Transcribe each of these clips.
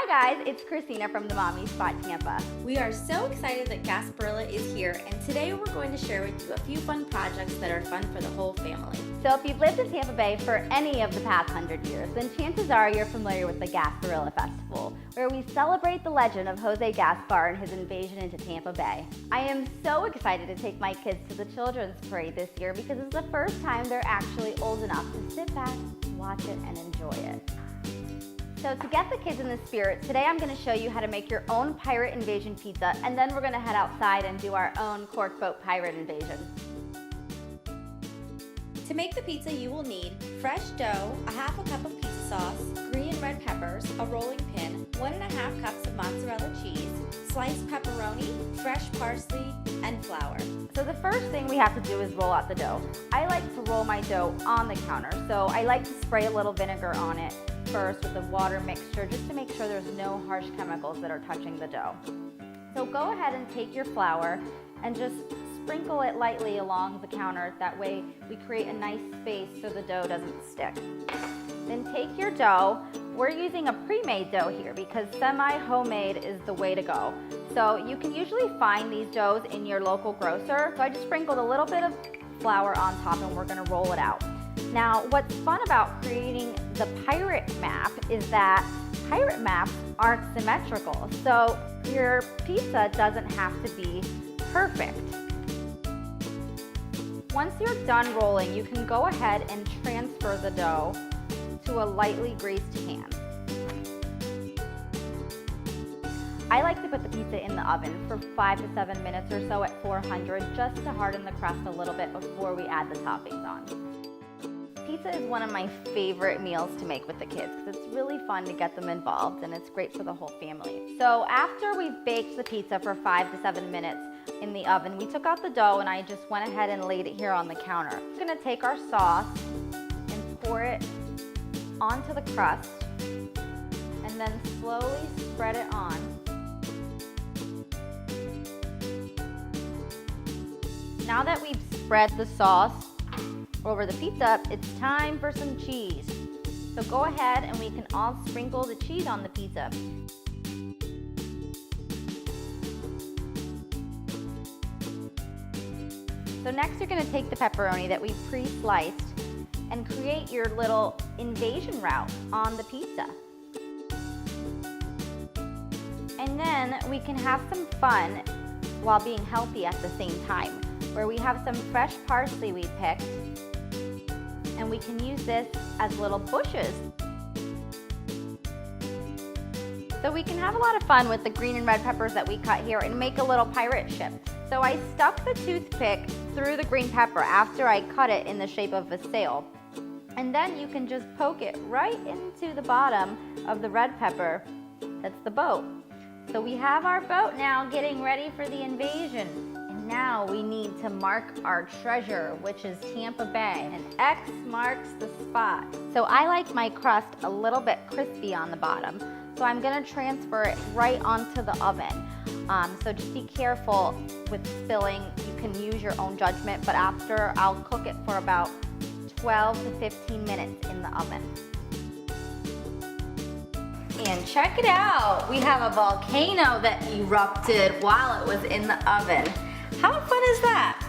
Hi guys, it's Christina from the Mommy Spot Tampa. We are so excited that Gasparilla is here, and today we're going to share with you a few fun projects that are fun for the whole family. So if you've lived in Tampa Bay for any of the past 100 years, then chances are you're familiar with the Gasparilla Festival, where we celebrate the legend of Jose Gaspar and his invasion into Tampa Bay. I am so excited to take my kids to the children's parade this year because it's the first time they're actually old enough to sit back, watch it, and enjoy it. So to get the kids in the spirit, today I'm going to show you how to make your own pirate invasion pizza, and then we're going to head outside and do our own cork boat pirate invasion. To make the pizza, you will need fresh dough, a half a cup of pizza sauce, green and red peppers, a rolling pin, 1.5 cups of mozzarella cheese, sliced pepperoni, fresh parsley, and flour. So the first thing we have to do is roll out the dough. I like to roll my dough on the counter, so I like to spray a little vinegar on it first with the water mixture just to make sure there's no harsh chemicals that are touching the dough. So go ahead and take your flour and just sprinkle it lightly along the counter. That way we create a nice space so the dough doesn't stick. Then take your dough. We're using a pre-made dough here because semi-homemade is the way to go. So you can usually find these doughs in your local grocer. So I just sprinkled a little bit of flour on top and we're gonna roll it out. Now, what's fun about creating the pirate map is that pirate maps aren't symmetrical. So your pizza doesn't have to be perfect. Once you're done rolling, you can go ahead and transfer the dough to a lightly greased pan. I like to put the pizza in the oven for 5 to 7 minutes or so at 400 just to harden the crust a little bit before we add the toppings on. Pizza is one of my favorite meals to make with the kids because it's really fun to get them involved and it's great for the whole family. So after we've baked the pizza for 5 to 7 minutes in the oven, we took out the dough and I just went ahead and laid it here on the counter. We're gonna take our sauce and pour it onto the crust and then slowly spread it on. Now that we've spread the sauce over the pizza, it's time for some cheese. So go ahead and we can all sprinkle the cheese on the pizza. So next you're going to take the pepperoni that we pre-sliced and create your little invasion route on the pizza. And then we can have some fun while being healthy at the same time, where we have some fresh parsley we picked and we can use this as little bushes. So we can have a lot of fun with the green and red peppers that we cut here and make a little pirate ship. So I stuck the toothpick through the green pepper after I cut it in the shape of a sail. And then you can just poke it right into the bottom of the red pepper. That's the boat. So we have our boat now getting ready for the invasion. And now we need to mark our treasure, which is Tampa Bay. An X marks the spot. So I like my crust a little bit crispy on the bottom. So I'm gonna transfer it right onto the oven. So just be careful with spilling. You can use your own judgment, but after I'll cook it for about 12 to 15 minutes in the oven. And check it out, we have a volcano that erupted while it was in the oven. How fun is that?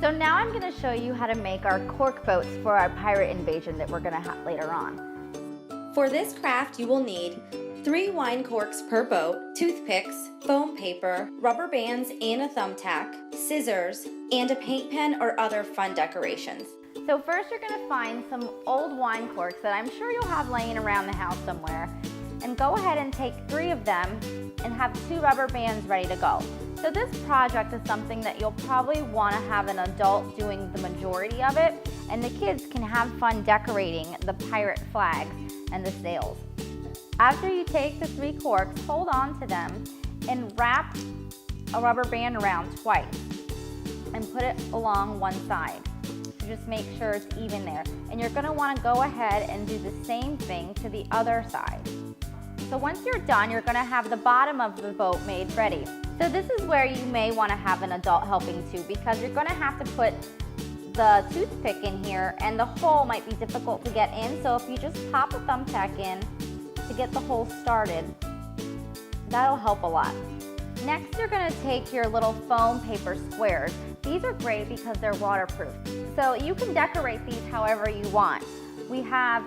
So now I'm going to show you how to make our cork boats for our pirate invasion that we're going to have later on. For this craft, you will need 3 wine corks per boat, toothpicks, foam paper, rubber bands and a thumbtack, scissors, and a paint pen or other fun decorations. So first you're going to find some old wine corks that I'm sure you'll have laying around the house somewhere, and go ahead and take 3 of them and have 2 rubber bands ready to go. So this project is something that you'll probably want to have an adult doing the majority of it, and the kids can have fun decorating the pirate flags and the sails. After you take the 3 corks, hold on to them and wrap a rubber band around twice and put it along one side. So just make sure it's even there. And you're going to want to go ahead and do the same thing to the other side. So once you're done, you're going to have the bottom of the boat made ready. So this is where you may want to have an adult helping too, because you're going to have to put the toothpick in here and the hole might be difficult to get in. So if you just pop a thumbtack in to get the hole started, that'll help a lot. Next, you're gonna take your little foam paper squares. These are great because they're waterproof. So you can decorate these however you want. We have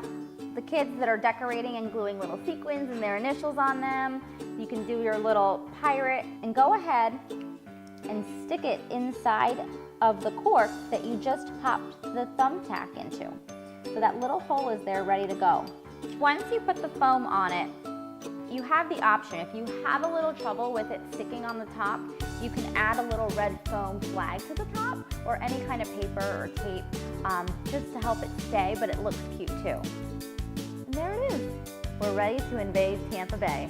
the kids that are decorating and gluing little sequins and their initials on them. You can do your little pirate and go ahead and stick it inside of the cork that you just popped the thumbtack into. So that little hole is there ready to go. Once you put the foam on it, you have the option. If you have a little trouble with it sticking on the top, you can add a little red foam flag to the top or any kind of paper or tape just to help it stay, but it looks cute too. And there it is. We're ready to invade Tampa Bay.